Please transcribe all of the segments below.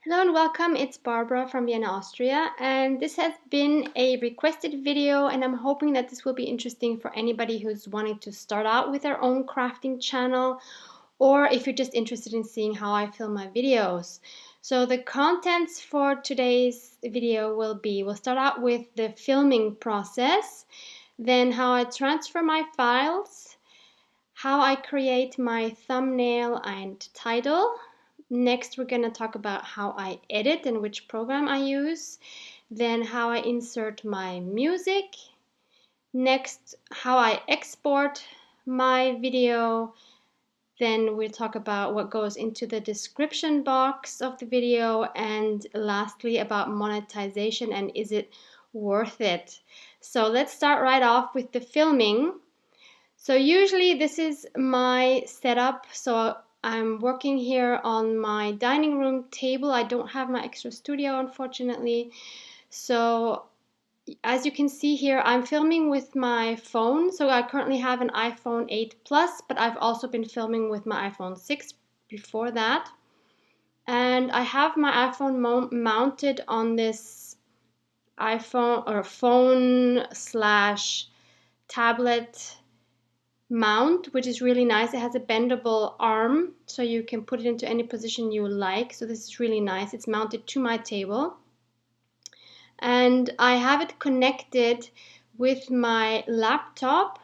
Hello and welcome, it's Barbara from Vienna, Austria, and this has been a requested video, and I'm hoping that this will be interesting for anybody who's wanting to start out with their own crafting channel, or if you're just interested in seeing how I film my videos. So the contents for today's video we'll start out with the filming process, then how I transfer my files, how I create my thumbnail and title. Next, we're going to talk about how I edit and which program I use. Then how I insert my music. Next, how I export my video. Then we'll talk about what goes into the description box of the video. And lastly, about monetization and is it worth it. So let's start right off with the filming. So usually this is my setup. So I'm working here on my dining room table. I don't have my extra studio, unfortunately. So as you can see here, I'm filming with my phone. So I currently have an iPhone 8 Plus, but I've also been filming with my iPhone 6 before that. And I have my iPhone mounted on this iPhone or phone slash tablet mount, which is really nice. It has a bendable arm, so you can put it into any position you like. So this is really nice. It's mounted to my table. And I have it connected with my laptop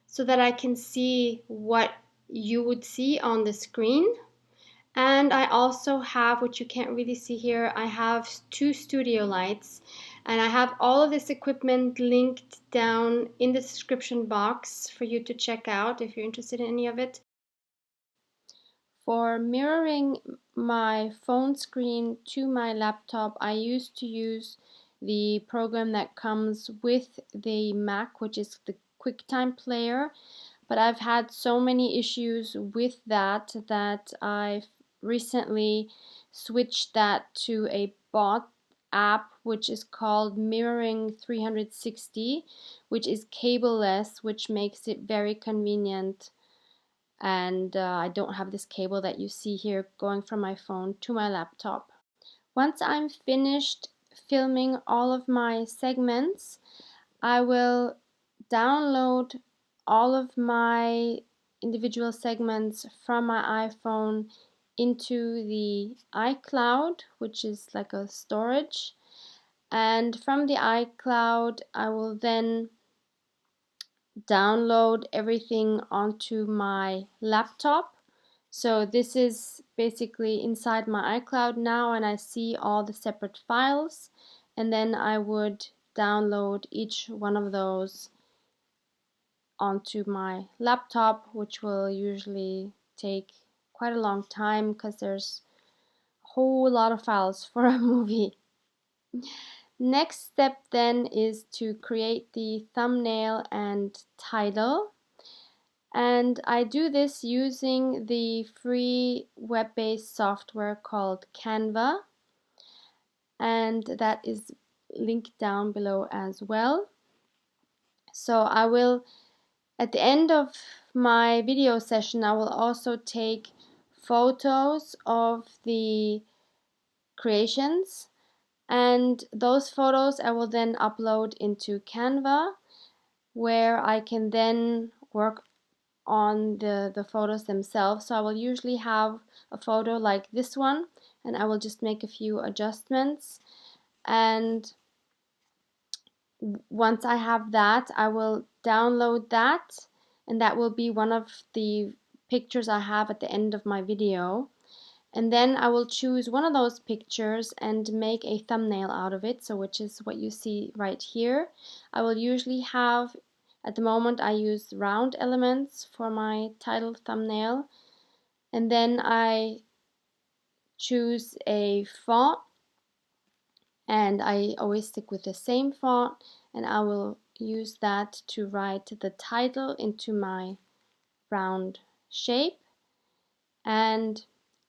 so that I can see what you would see on the screen. And I also have, which you can't really see here, I have two studio lights. And I have all of this equipment linked down in the description box for you to check out if you're interested in any of it. For mirroring my phone screen to my laptop, I used to use the program that comes with the Mac, which is the QuickTime Player. But I've had so many issues with that I've recently switched that to a bot app which is called Mirroring 360, which is cableless, which makes it very convenient. And I don't have this cable that you see here going from my phone to my laptop. Once I'm finished filming all of my segments, I will download all of my individual segments from my iPhone into the iCloud, which is like a storage. And from the iCloud, I will then download everything onto my laptop. So this is basically inside my iCloud now, and I see all the separate files, and then I would download each one of those onto my laptop, which will usually take quite a long time because there's a whole lot of files for a movie. Next step then is to create the thumbnail and title. And I do this using the free web-based software called CANVA, and that is linked down below as well. So I will, at the end of my video session, I will also take photos of the creations, and those photos I will then upload into CANVA, where I can then work on the photos themselves. So I will usually have a photo like this one, and I will just make a few adjustments, and once I have that, I will download that, and that will be one of the pictures I have at the end of my video. And then I will choose one of those pictures and make a thumbnail out of it, so which is what you see right here. I will usually have, at the moment I use round elements for my title thumbnail, and then I choose a font, and I always stick with the same font, and I will use that to write the title into my round shape. And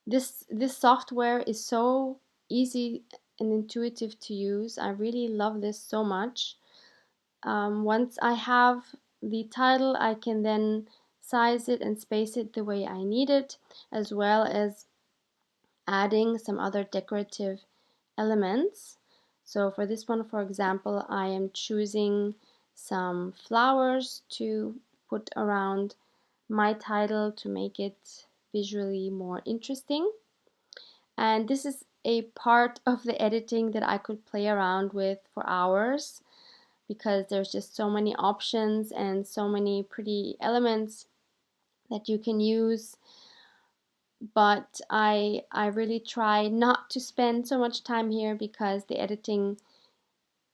this software is so easy and intuitive to use. I really love this so much. Once I have the title, I can then size it and space it the way I need it, as well as adding some other decorative elements. So for this one, for example, I am choosing some flowers to put around my title to make it visually more interesting. And this is a part of the editing that I could play around with for hours, because there's just so many options and so many pretty elements that you can use. But I really try not to spend so much time here, because the editing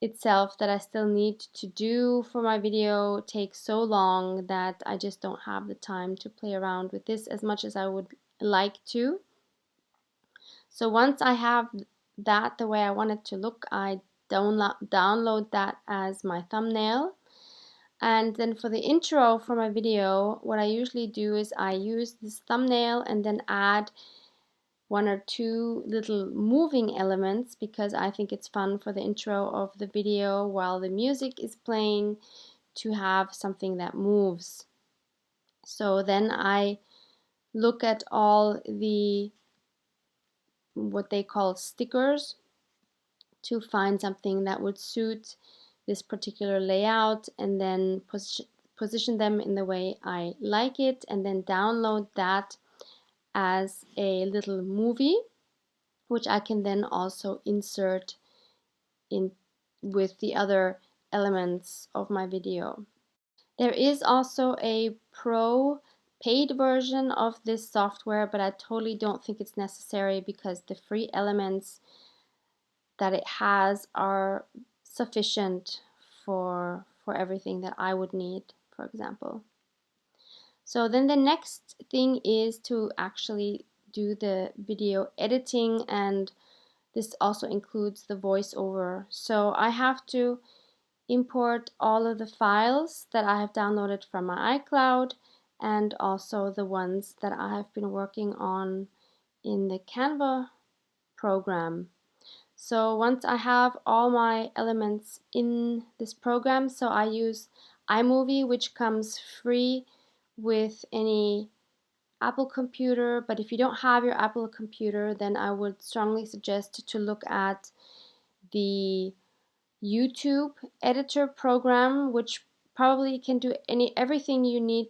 itself that I still need to do for my video takes so long that I just don't have the time to play around with this as much as I would like to. So once I have that the way I want it to look, I download that as my thumbnail. And then for the intro for my video, what I usually do is I use this thumbnail and then add one or two little moving elements, because I think it's fun for the intro of the video while the music is playing to have something that moves. So then I look at all the what they call stickers to find something that would suit this particular layout, and then position them in the way I like it, and then download that as a little movie, which I can then also insert in with the other elements of my video. There is also a pro paid version of this software, but I totally don't think it's necessary, because the free elements that it has are sufficient for everything that I would need, for example. So then the next thing is to actually do the video editing, and this also includes the voiceover. So I have to import all of the files that I have downloaded from my iCloud, and also the ones that I have been working on in the CANVA program. So once I have all my elements in this program, so I use iMovie, which comes free with any Apple computer, but if you don't have your Apple computer, then I would strongly suggest to look at the YouTube editor program, which probably can do everything you need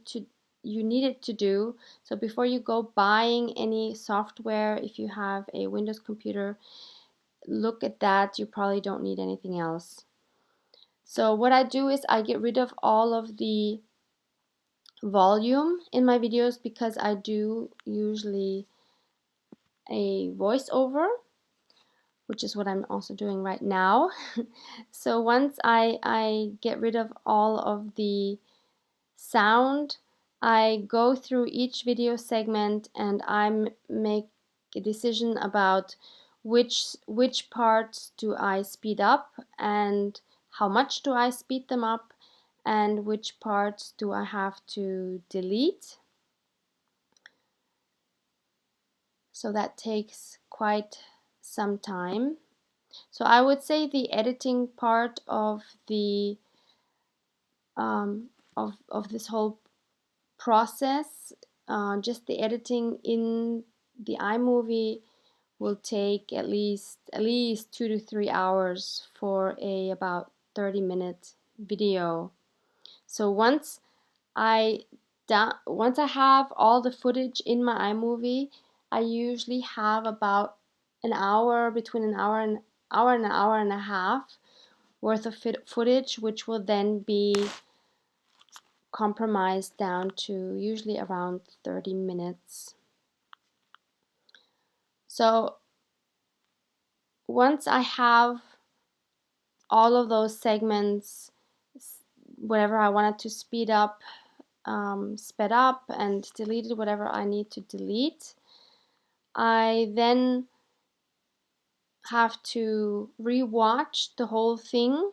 it to do. So before you go buying any software, if you have a Windows computer, look at that. You probably don't need anything else. So what I do is I get rid of all of the volume in my videos, because I do usually a voiceover, which is what I'm also doing right now. So once I get rid of all of the sound, I go through each video segment and I make a decision about which parts do I speed up, and how much do I speed them up, and which parts do I have to delete. So that takes quite some time. So I would say the editing part of the of this whole process, just the editing in the iMovie, will take at least 2 to 3 hours for a about 30-minute video. So once I have all the footage in my iMovie, I usually have about an hour, between an hour and an hour and a half worth of footage, which will then be compromised down to usually around 30 minutes. So once I have all of those segments, whatever I wanted to speed up, sped up, and deleted whatever I need to delete, I then have to rewatch the whole thing,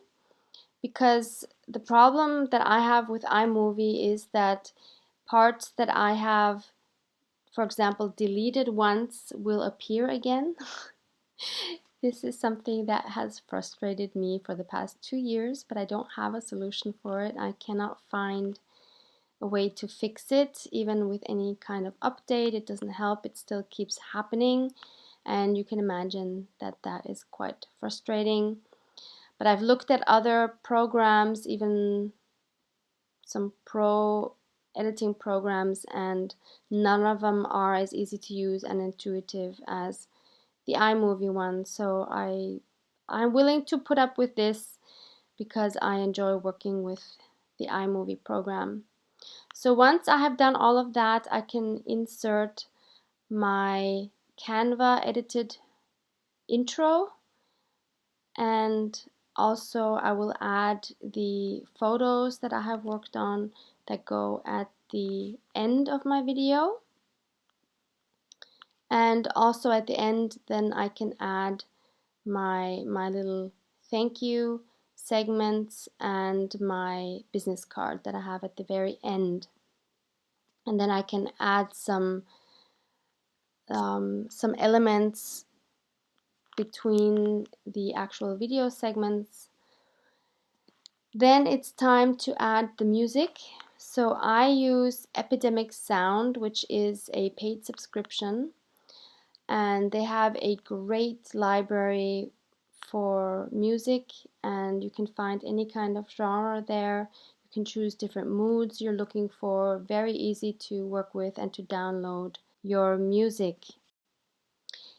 because the problem that I have with iMovie is that parts that I have, for example, deleted once will appear again. This is something that has frustrated me for the past 2 years, but I don't have a solution for it. I cannot find a way to fix it. Even with any kind of update, it doesn't help. It still keeps happening. and you can imagine that that is quite frustrating. But I've looked at other programs, even some pro editing programs, and none of them are as easy to use and intuitive as the iMovie one. So I'm willing to put up with this because I enjoy working with the iMovie program. So once I have done all of that, I can insert my Canva edited intro, and also I will add the photos that I have worked on that go at the end of my video. And also at the end, then I can add my little thank you segments and my business card that I have at the very end. And then I can add some elements between the actual video segments. Then it's time to add the music. So I use Epidemic Sound, which is a paid subscription, and they have a great library for music, and you can find any kind of genre there. You can choose different moods you're looking for. Very easy to work with and to download your music.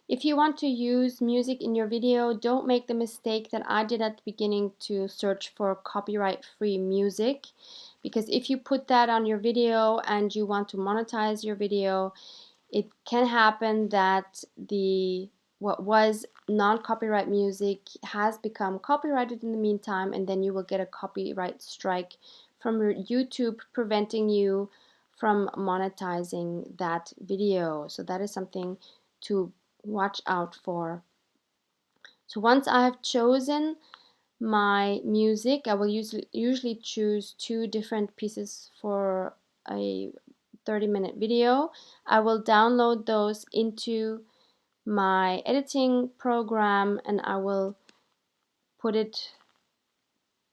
If you want to use music in your video, don't make the mistake that I did at the beginning to search for copyright-free music, because if you put that on your video and you want to monetize your video, it can happen that what was non-copyright music has become copyrighted in the meantime, and then you will get a copyright strike from YouTube preventing you from monetizing that video. So that is something to watch out for. So once I have chosen my music, I will usually choose 2 different pieces for a 30-minute video. I will download those into my editing program, and I will put it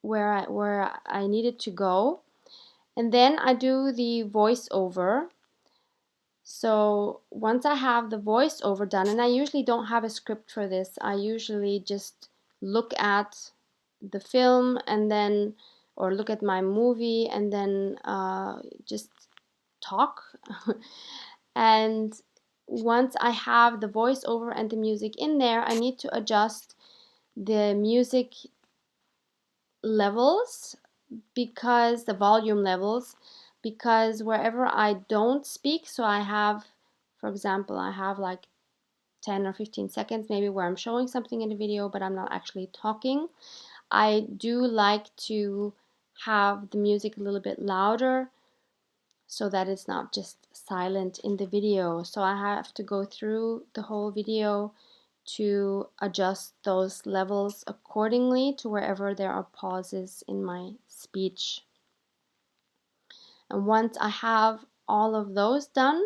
where I need it to go. And then I do the voiceover. So once I have the voiceover done, and I usually don't have a script for this, I usually just look at the film and then, or look at my movie and then just talk. And once I have the voiceover and the music in there, I need to adjust the music levels, because the volume levels, because wherever I don't speak, so I have, for example, I have like 10 or 15 seconds maybe where I'm showing something in the video but I'm not actually talking, I do like to have the music a little bit louder so that it's not just silent in the video. So I have to go through the whole video to adjust those levels accordingly to wherever there are pauses in my speech. And once I have all of those done,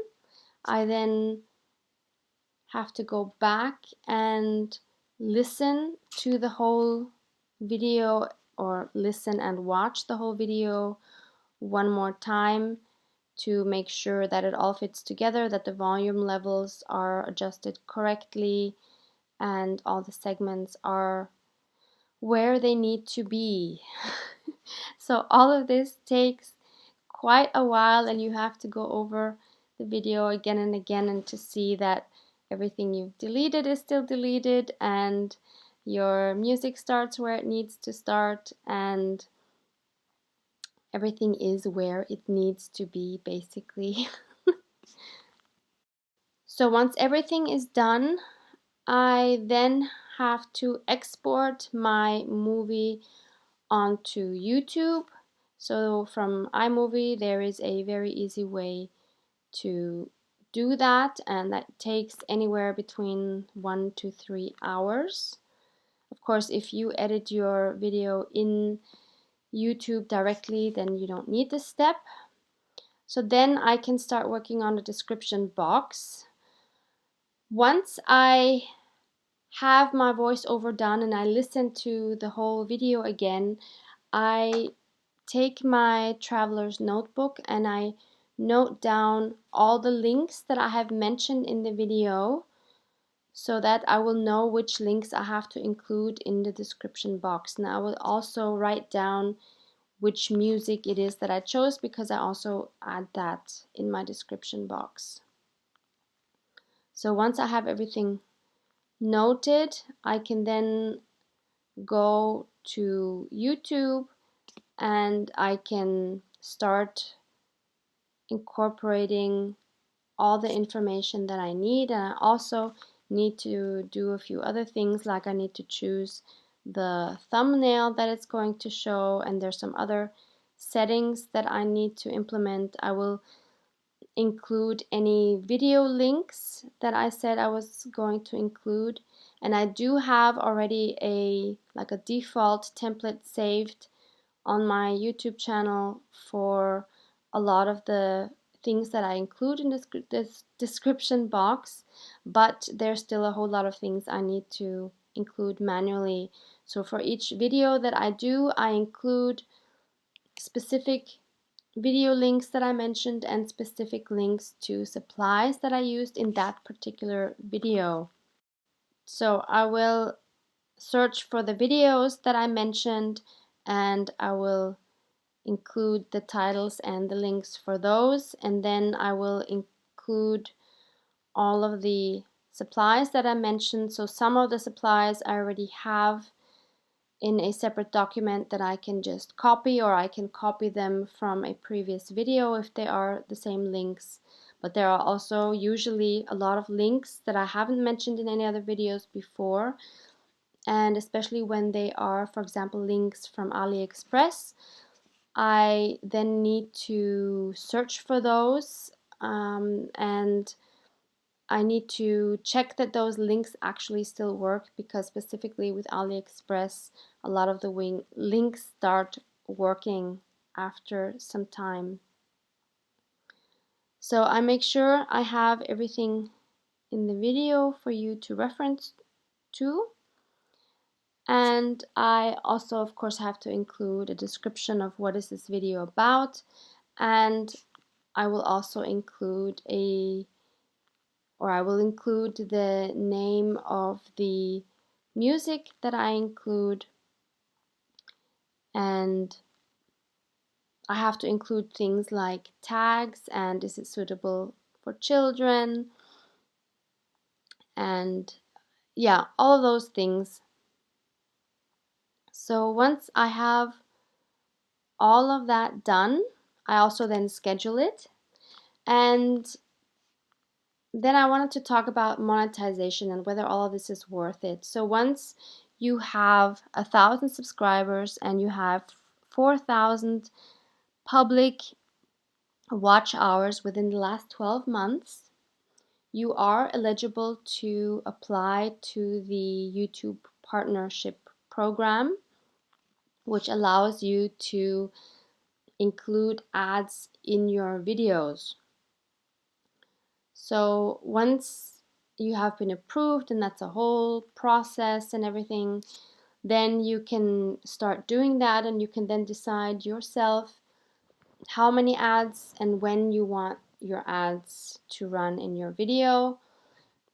I then have to go back and listen to the whole video, or listen and watch the whole video one more time to make sure that it all fits together, that the volume levels are adjusted correctly and all the segments are where they need to be. So all of this takes quite a while, and you have to go over the video again and again and to see that everything you've deleted is still deleted and your music starts where it needs to start and everything is where it needs to be, basically. So once everything is done, I then have to export my movie onto YouTube. So from iMovie, there is a very easy way to do that, and that takes anywhere between 1 to 3 hours. Of course, if you edit your video in YouTube directly, then you don't need this step. So then I can start working on the description box. Once I have my voiceover done and I listen to the whole video again, I take my traveler's notebook and I note down all the links that I have mentioned in the video. so that I will know which links I have to include in the description box. And I will also write down which music it is that I chose, because I also add that in my description box. So once I have everything noted, I can then go to YouTube and I can start incorporating all the information that I need. And I also need to do a few other things, like I need to choose the thumbnail that it's going to show, and there's some other settings that I need to implement. I will include any video links that I said I was going to include, and I do have already a default template saved on my YouTube channel for a lot of the things that I include in this description box, but there's still a whole lot of things I need to include manually. So for each video that I do, I include specific video links that I mentioned and specific links to supplies that I used in that particular video. So I will search for the videos that I mentioned, and I will include the titles and the links for those, and then I will include all of the supplies that I mentioned. So some of the supplies I already have in a separate document that I can just copy, or I can copy them from a previous video if they are the same links. But there are also usually a lot of links that I haven't mentioned in any other videos before, and especially when they are, for example, links from AliExpress, I then need to search for those, and I need to check that those links actually still work, because specifically with AliExpress, a lot of the links start working after some time. So I make sure I have everything in the video for you to reference to. And I also, of course, have to include a description of what is this video about, and I will also include I will include the name of the music that I include, and I have to include things like tags and is it suitable for children, and yeah, all of those things. So once I have all of that done, I also then schedule it, and then I wanted to talk about monetization and whether all of this is worth it. So once you have 1,000 subscribers and you have 4,000 public watch hours within the last 12 months, you are eligible to apply to the YouTube Partnership Program, which allows you to include ads in your videos. So once you have been approved, and that's a whole process and everything, then you can start doing that, and you can then decide yourself how many ads and when you want your ads to run in your video,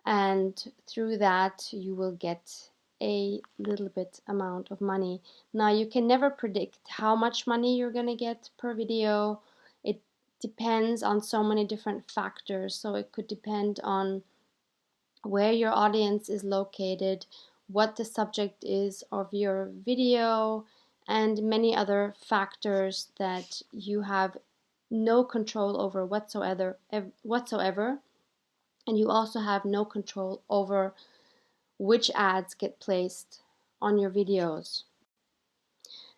and through that you will get a little bit amount of money. Now you can never predict how much money you're gonna get per video. It depends on so many different factors. So it could depend on where your audience is located, what the subject is of your video, and many other factors that you have no control over whatsoever. And you also have no control over which ads get placed on your videos.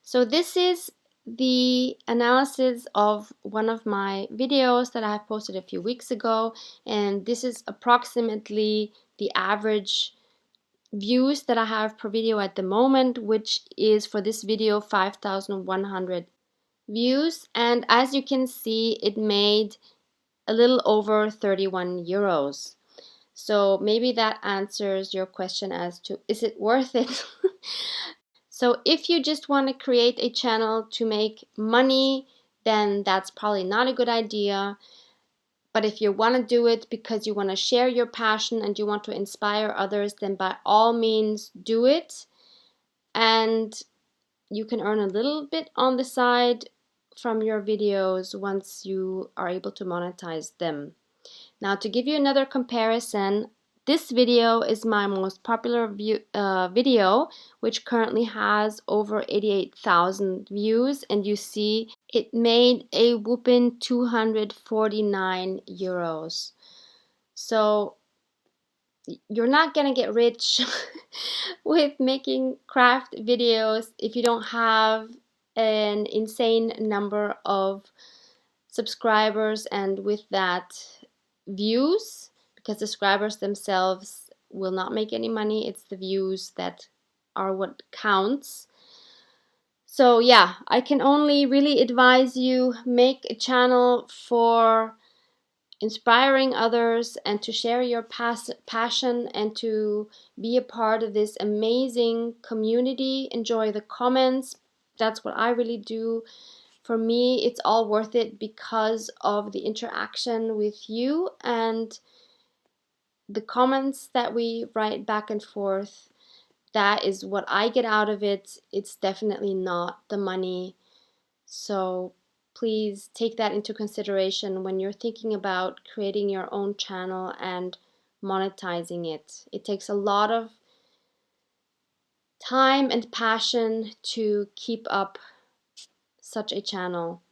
So this is the analysis of one of my videos that I have posted a few weeks ago, and this is approximately the average views that I have per video at the moment, which is for this video 5,100 views, and as you can see, it made a little over 31 euros. So maybe that answers your question as to, is it worth it? So if you just want to create a channel to make money, then that's probably not a good idea. But if you want to do it because you want to share your passion and you want to inspire others, then by all means do it. And you can earn a little bit on the side from your videos once you are able to monetize them. Now, to give you another comparison, this video is my most popular video, which currently has over 88,000 views, and you see it made a whopping 249 euros. So you're not gonna get rich with making craft videos if you don't have an insane number of subscribers and with that views, because the subscribers themselves will not make any money. It's the views that are what counts. So yeah, I can only really advise you, make a channel for inspiring others and to share your passion and to be a part of this amazing community. Enjoy the comments. That's what I really do. For me, it's all worth it because of the interaction with you and the comments that we write back and forth. That is what I get out of it. It's definitely not the money. So please take that into consideration when you're thinking about creating your own channel and monetizing it. It takes a lot of time and passion to keep up such a channel.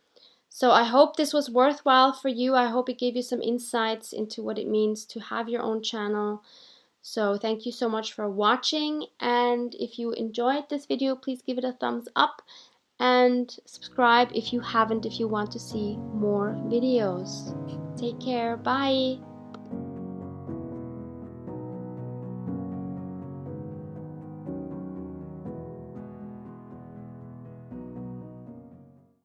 So I hope this was worthwhile for you. I hope it gave you some insights into what it means to have your own channel. So thank you so much for watching, and if you enjoyed this video, please give it a thumbs up and subscribe if you haven't, if you want to see more videos. Take care. Bye.